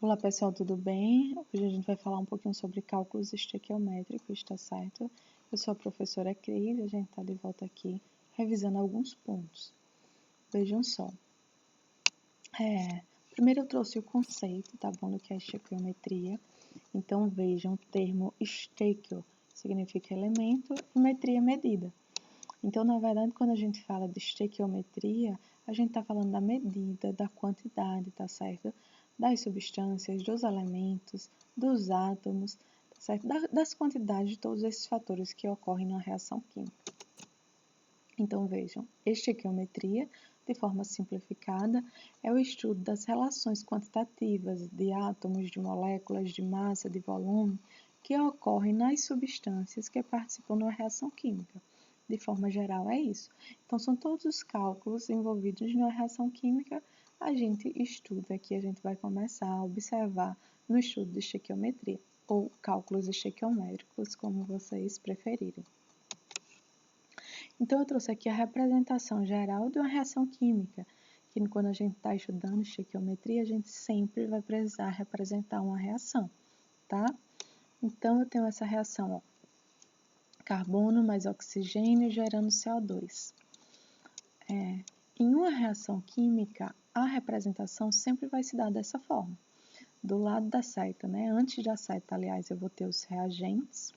Olá pessoal, tudo bem? Hoje a gente vai falar um pouquinho sobre cálculos estequiométricos, tá certo? Eu sou a professora Cris e a gente está de volta aqui revisando alguns pontos. Vejam só. Primeiro eu trouxe o conceito, tá bom, do que é estequiometria. Então vejam, o termo estequio significa elemento e metria medida. Então, na verdade, quando a gente fala de estequiometria, a gente está falando da medida, da quantidade, tá certo? Das substâncias, dos elementos, dos átomos, tá certo? Das quantidades de todos esses fatores que ocorrem na reação química. Então, vejam, estequiometria, de forma simplificada, é o estudo das relações quantitativas de átomos, de moléculas, de massa, de volume, que ocorrem nas substâncias que participam de uma reação química. De forma geral, é isso. Então, são todos os cálculos envolvidos numa reação química. A gente estuda aqui, a gente vai começar a observar no estudo de estequiometria, ou cálculos estequiométricos, como vocês preferirem. Então, eu trouxe aqui a representação geral de uma reação química, que quando a gente está estudando estequiometria, a gente sempre vai precisar representar uma reação, tá? Então, eu tenho essa reação, ó, carbono mais oxigênio gerando CO2. Em uma reação química, a representação sempre vai se dar dessa forma. Do lado da seta, né? Antes da seta, aliás, eu vou ter os reagentes.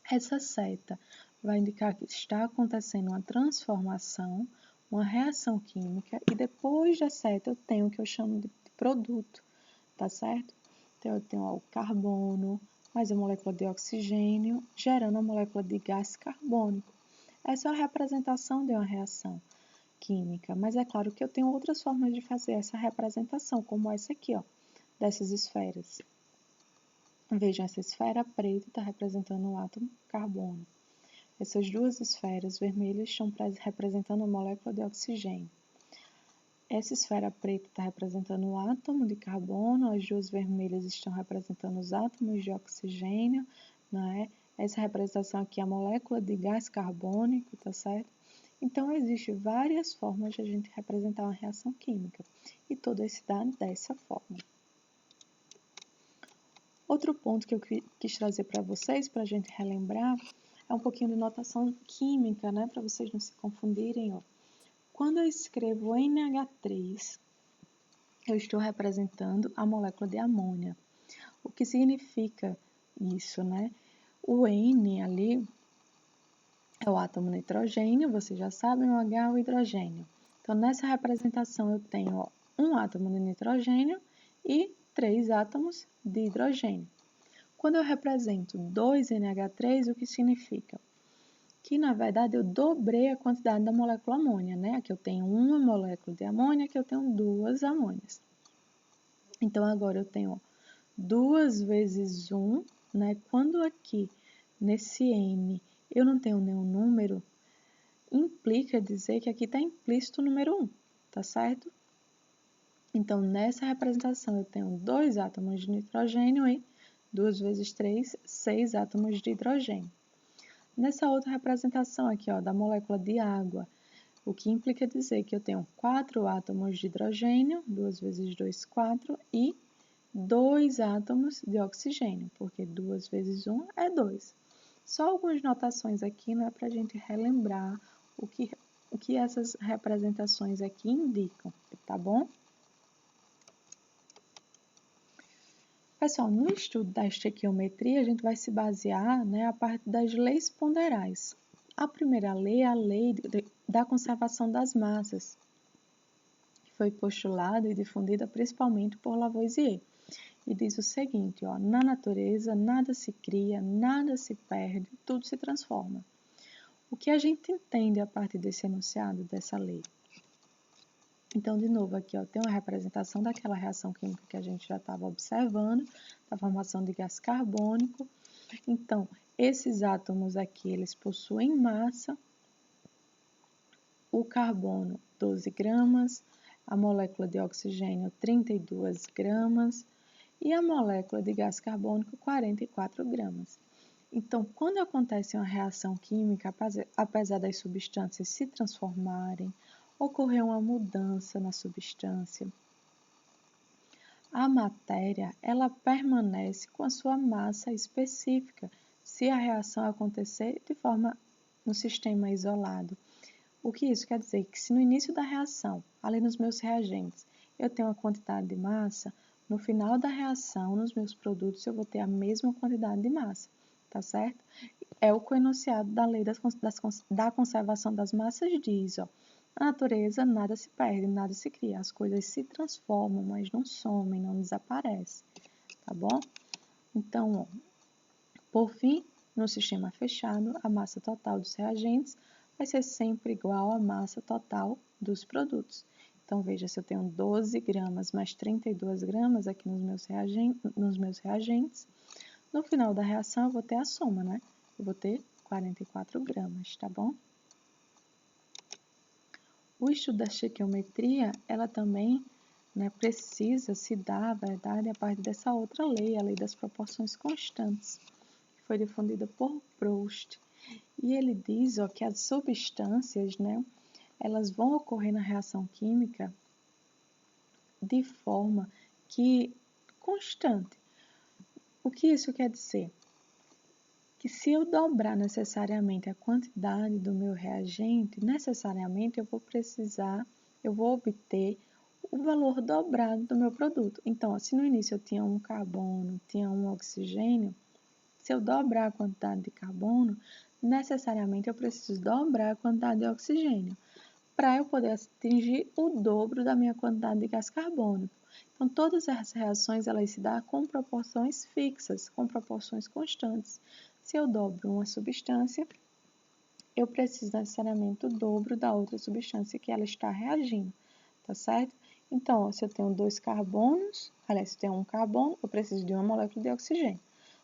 Essa seta vai indicar que está acontecendo uma transformação, uma reação química, e depois da seta eu tenho o que eu chamo de produto, tá certo? Então, eu tenho o carbono, mais a molécula de oxigênio, gerando a molécula de gás carbônico. Essa é a representação de uma reação química, mas é claro que eu tenho outras formas de fazer essa representação, como essa aqui, ó, dessas esferas. Vejam, essa esfera preta está representando o átomo carbono. Essas duas esferas vermelhas estão representando a molécula de oxigênio. Essa esfera preta está representando o átomo de carbono, as duas vermelhas estão representando os átomos de oxigênio, né? Essa representação aqui é a molécula de gás carbônico, tá certo? Então, existem várias formas de a gente representar uma reação química, e todas se dão dessa forma. Outro ponto que eu quis trazer para vocês, para a gente relembrar, é um pouquinho de notação química, né? Para vocês não se confundirem, ó. Quando eu escrevo NH3, eu estou representando a molécula de amônia. O que significa isso, né? O N ali é o átomo nitrogênio, vocês já sabem, o H é o hidrogênio. Então, nessa representação, eu tenho, ó, um átomo de nitrogênio e 3 átomos de hidrogênio. Quando eu represento 2NH3, o que significa? Que, na verdade, eu dobrei a quantidade da molécula amônia, né? Aqui eu tenho uma molécula de amônia, aqui eu tenho 2 amônias. Então, agora eu tenho 2 vezes 1, né? Quando aqui, nesse N, eu não tenho nenhum número, implica dizer que aqui está implícito o número 1, tá certo? Então, nessa representação, eu tenho 2 átomos de nitrogênio e 2 vezes 3, 6 átomos de hidrogênio. Nessa outra representação aqui, ó, da molécula de água, o que implica dizer que eu tenho 4 átomos de hidrogênio, 2 vezes 2, 4, e 2 átomos de oxigênio, porque 2 vezes 1 é 2. Só algumas notações aqui, né, para a gente relembrar o que essas representações aqui indicam, tá bom? Pessoal, no estudo da estequiometria, a gente vai se basear, né, a parte das leis ponderais. A primeira lei é a lei da conservação das massas, que foi postulada e difundida principalmente por Lavoisier. E diz o seguinte, ó, na natureza nada se cria, nada se perde, tudo se transforma. O que a gente entende a partir desse enunciado, dessa lei? Então, de novo, aqui ó, tem uma representação daquela reação química que a gente já estava observando, da formação de gás carbônico. Então, esses átomos aqui, eles possuem massa, o carbono 12 gramas, a molécula de oxigênio 32 gramas e a molécula de gás carbônico 44 gramas. Então, quando acontece uma reação química, apesar das substâncias se transformarem, ocorrer uma mudança na substância, a matéria ela permanece com a sua massa específica se a reação acontecer de forma no sistema isolado. O que isso quer dizer? Que se no início da reação, ali nos meus reagentes, eu tenho uma quantidade de massa, no final da reação, nos meus produtos, eu vou ter a mesma quantidade de massa, tá certo? É o coenunciado da lei da conservação das massas diz, ó, na natureza nada se perde, nada se cria, as coisas se transformam, mas não somem, não desaparecem, tá bom? Então, ó, por fim, no sistema fechado, a massa total dos reagentes vai ser sempre igual à massa total dos produtos. Então, veja, se eu tenho 12 gramas mais 32 gramas aqui nos meus reagentes, no final da reação eu vou ter a soma, né? Eu vou ter 44 gramas, tá bom? O estudo da estequiometria, ela também precisa se dar, a verdade, a partir dessa outra lei, a lei das proporções constantes, que foi difundida por Proust. E ele diz que as substâncias, elas vão ocorrer na reação química de forma constante. O que isso quer dizer? Que se eu dobrar necessariamente a quantidade do meu reagente, necessariamente eu vou obter o valor dobrado do meu produto. Então, se no início eu tinha um carbono, tinha um oxigênio, se eu dobrar a quantidade de carbono, necessariamente eu preciso dobrar a quantidade de oxigênio para eu poder atingir o dobro da minha quantidade de gás carbônico. Então, todas as reações elas se dão com proporções fixas, com proporções constantes. Se eu dobro uma substância, eu preciso necessariamente do dobro da outra substância que ela está reagindo, tá certo? Então, se eu tenho 2 carbonos, aliás, se eu tenho um carbono, eu preciso de uma molécula de oxigênio.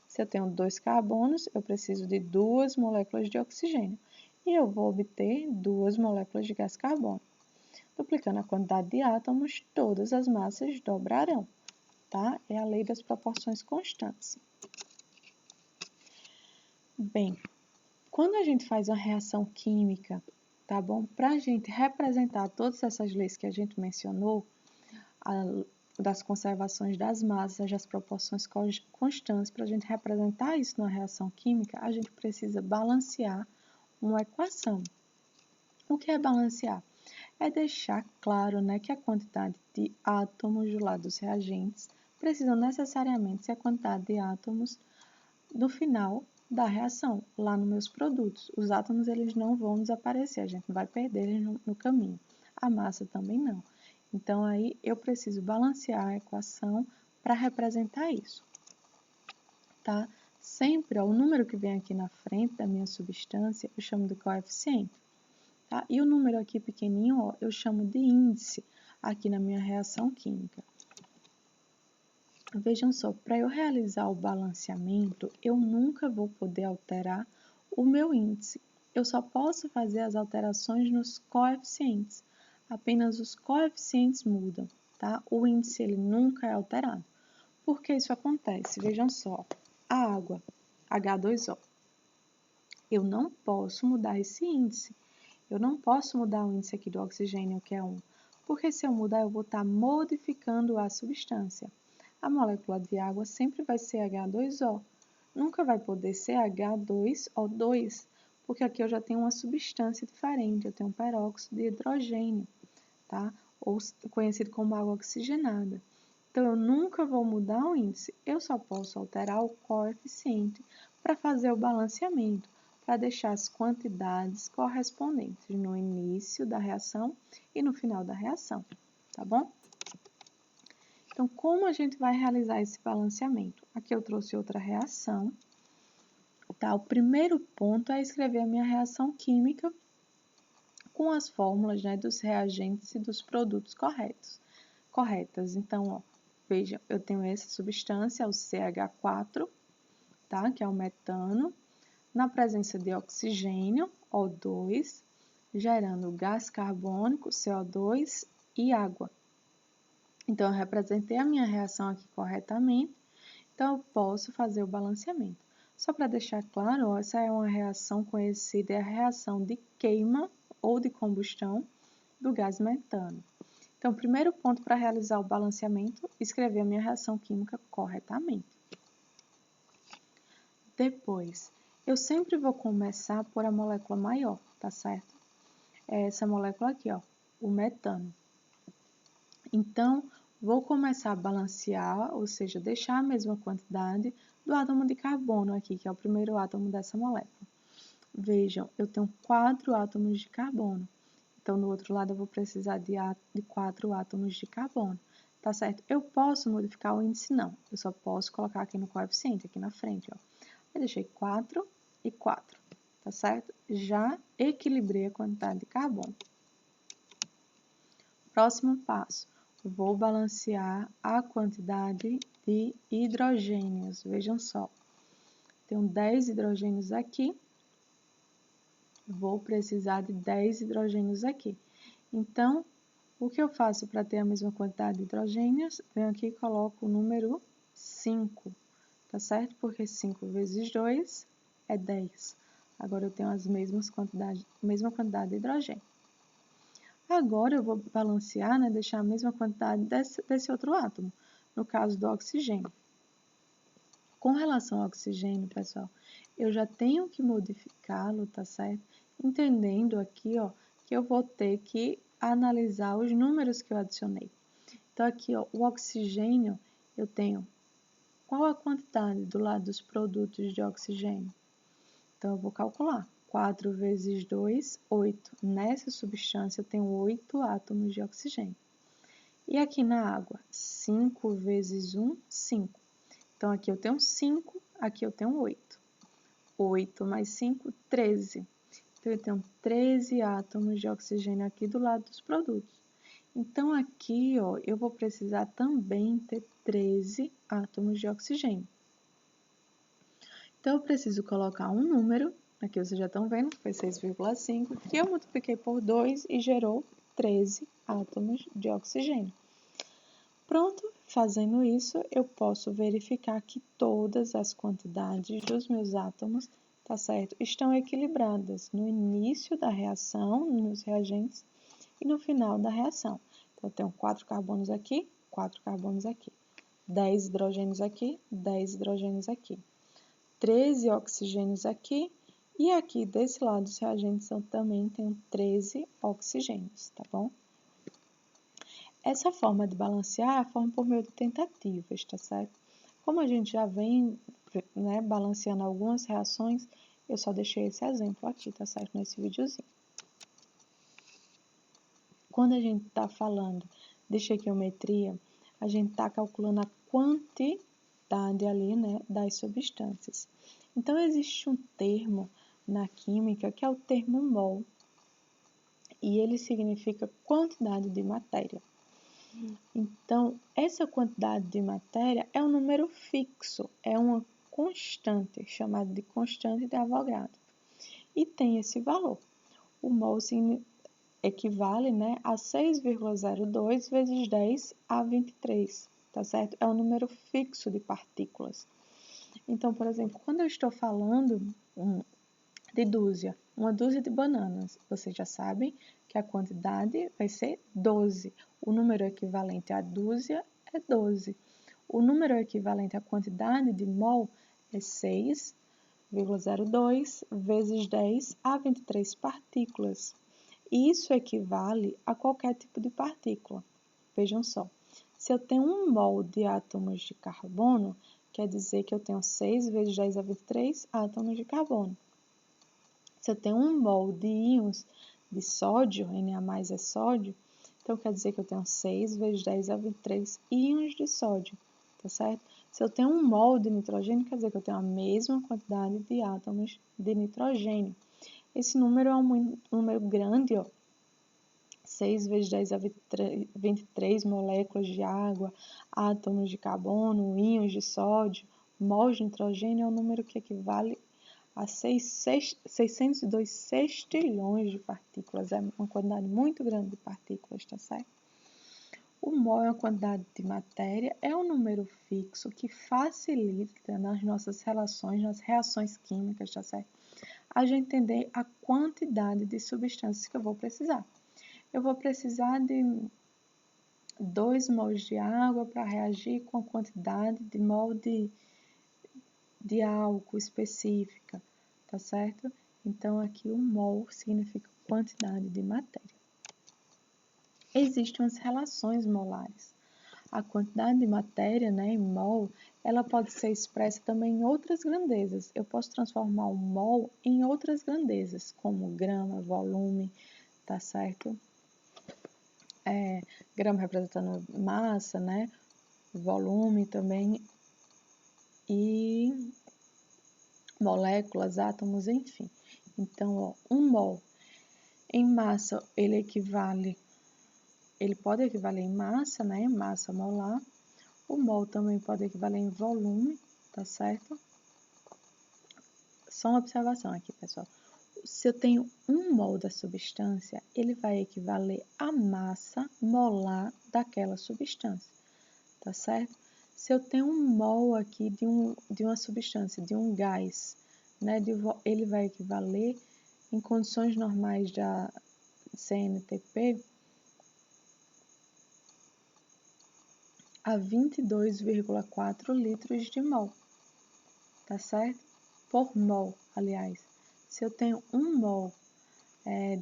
Se eu tenho 2 carbonos, eu preciso de 2 moléculas de oxigênio. E eu vou obter 2 moléculas de gás carbônico. Duplicando a quantidade de átomos, todas as massas dobrarão, tá? É a lei das proporções constantes. Bem, quando a gente faz uma reação química, tá bom? Para a gente representar todas essas leis que a gente mencionou, das conservações das massas, das proporções constantes, para a gente representar isso numa reação química, a gente precisa balancear uma equação. O que é balancear? É deixar claro, que a quantidade de átomos do lado dos reagentes precisam necessariamente ser a quantidade de átomos no final da reação, lá nos meus produtos. Os átomos eles não vão desaparecer, a gente não vai perder eles no caminho. A massa também não. Então, aí eu preciso balancear a equação para representar isso, tá? Sempre, o número que vem aqui na frente da minha substância, eu chamo de coeficiente, tá? E o número aqui pequenininho, eu chamo de índice, aqui na minha reação química. Vejam só, para eu realizar o balanceamento, eu nunca vou poder alterar o meu índice. Eu só posso fazer as alterações nos coeficientes. Apenas os coeficientes mudam, tá? O índice ele nunca é alterado. Por que isso acontece? Vejam só, a água, H2O. Eu não posso mudar esse índice. Eu não posso mudar o índice aqui do oxigênio, que é 1. Porque se eu mudar, eu vou estar modificando a substância. A molécula de água sempre vai ser H2O. Nunca vai poder ser H2O2, porque aqui eu já tenho uma substância diferente, eu tenho um peróxido de hidrogênio, tá? Ou conhecido como água oxigenada. Então, eu nunca vou mudar o índice, eu só posso alterar o coeficiente para fazer o balanceamento, para deixar as quantidades correspondentes no início da reação e no final da reação, tá bom? Então, como a gente vai realizar esse balanceamento? Aqui eu trouxe outra reação, tá? O primeiro ponto é escrever a minha reação química com as fórmulas, dos reagentes e dos produtos corretas. Então, ó, veja, eu tenho essa substância, o CH4, tá? Que é o metano, na presença de oxigênio, O2, gerando gás carbônico, CO2 e água. Então, eu representei a minha reação aqui corretamente, então eu posso fazer o balanceamento. Só para deixar claro, essa é uma reação conhecida, é a reação de queima ou de combustão do gás metano. Então, primeiro ponto para realizar o balanceamento, escrever a minha reação química corretamente. Depois, eu sempre vou começar por a molécula maior, tá certo? É essa molécula aqui, ó, o metano. Então, vou começar a balancear, ou seja, deixar a mesma quantidade do átomo de carbono aqui, que é o primeiro átomo dessa molécula. Vejam, eu tenho 4 átomos de carbono. Então, do outro lado, eu vou precisar de 4 átomos de carbono, tá certo? Eu posso modificar o índice? Não. Eu só posso colocar aqui no coeficiente, aqui na frente, ó. Eu deixei 4 e 4, tá certo? Já equilibrei a quantidade de carbono. Próximo passo, vou balancear a quantidade de hidrogênios. Vejam só, tenho 10 hidrogênios aqui, vou precisar de 10 hidrogênios aqui. Então, o que eu faço para ter a mesma quantidade de hidrogênios? Venho aqui e coloco o número 5, tá certo? Porque 5 vezes 2 é 10. Agora eu tenho a mesma quantidade de hidrogênio. Agora eu vou balancear, né, deixar a mesma quantidade desse outro átomo, no caso do oxigênio. Com relação ao oxigênio, pessoal, eu já tenho que modificá-lo, tá certo? Entendendo aqui, ó, que eu vou ter que analisar os números que eu adicionei. Então, aqui, ó, o oxigênio, eu tenho qual a quantidade do lado dos produtos de oxigênio? Então, eu vou calcular. 4 vezes 2, 8. Nessa substância, eu tenho 8 átomos de oxigênio. E aqui na água, 5 vezes 1, 5. Então, aqui eu tenho 5, aqui eu tenho 8. 8 mais 5, 13. Então, eu tenho 13 átomos de oxigênio aqui do lado dos produtos. Então, aqui, ó, eu vou precisar também ter 13 átomos de oxigênio. Então, eu preciso colocar um número, aqui vocês já estão vendo, foi 6,5, que eu multipliquei por 2 e gerou 13 átomos de oxigênio. Pronto, fazendo isso, eu posso verificar que todas as quantidades dos meus átomos, tá certo, estão equilibradas no início da reação, nos reagentes, e no final da reação. Então, eu tenho 4 carbonos aqui, 4 carbonos aqui, 10 hidrogênios aqui, 10 hidrogênios aqui. 13 oxigênios aqui, e aqui desse lado dos reagentes eu também tenho 13 oxigênios, tá bom? Essa forma de balancear é a forma por meio de tentativas, tá certo? Como a gente já vem, né, balanceando algumas reações, eu só deixei esse exemplo aqui, tá certo? Nesse videozinho. Quando a gente está falando de estequiometria, a gente está calculando a quantidade ali, né, das substâncias. Então, existe um termo na química que é o termo mol, e ele significa quantidade de matéria. Então, essa quantidade de matéria é um número fixo, é uma constante, chamada de constante de Avogadro, e tem esse valor. O mol equivale, né, a 6,02 vezes 10 a 23, tá certo? É um número fixo de partículas. Então, por exemplo, quando eu estou falando de dúzia, uma dúzia de bananas, vocês já sabem que a quantidade vai ser 12. O número equivalente à dúzia é 12. O número equivalente à quantidade de mol é 6,02 vezes 10 a 23 partículas. Isso equivale a qualquer tipo de partícula. Vejam só, se eu tenho 1 mol de átomos de carbono, quer dizer que eu tenho 6 vezes 10 a 23 átomos de carbono. Se eu tenho 1 mol de íons de sódio, Na+ é sódio, então quer dizer que eu tenho 6 vezes 10 a 23 íons de sódio, tá certo? Se eu tenho 1 mol de nitrogênio, quer dizer que eu tenho a mesma quantidade de átomos de nitrogênio. Esse número é um número grande, ó. 6 vezes 10 a 23 moléculas de água, átomos de carbono, íons de sódio, mols de nitrogênio é um número que equivale a 602 sextilhões de partículas. É uma quantidade muito grande de partículas, tá certo? O mol é uma quantidade de matéria, é um número fixo que facilita nas nossas relações, nas reações químicas, tá certo? A gente entender a quantidade de substâncias que eu vou precisar. Eu vou precisar de 2 mols de água para reagir com a quantidade de mol de álcool específica, tá certo? Então, aqui o mol significa quantidade de matéria. Existem as relações molares. A quantidade de matéria, né, em mol, ela pode ser expressa também em outras grandezas. Eu posso transformar o mol em outras grandezas, como grama, volume, tá certo? Grama representando massa, né? Volume também, e moléculas, átomos, enfim. Então, ó, 1 mol em massa, ele pode equivaler em massa, né? Massa molar. O mol também pode equivaler em volume, tá certo? Só uma observação aqui, pessoal. Se eu tenho 1 mol da substância, ele vai equivaler à massa molar daquela substância, tá certo? Se eu tenho 1 mol aqui de uma substância, de um gás, né, ele vai equivaler, em condições normais da CNTP, a 22,4 litros de mol, tá certo? Por mol, aliás. Se eu tenho 1 mol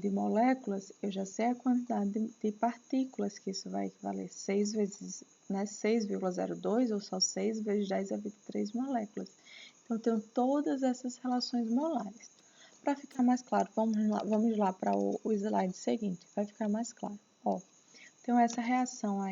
de moléculas, eu já sei a quantidade de partículas que isso vai equivaler. 6 vezes, né, 6,02 ou só 6 vezes 10 a 23 moléculas. Então, eu tenho todas essas relações molares. Para ficar mais claro, vamos lá para o slide seguinte, vai ficar mais claro. Ó, tenho essa reação aí.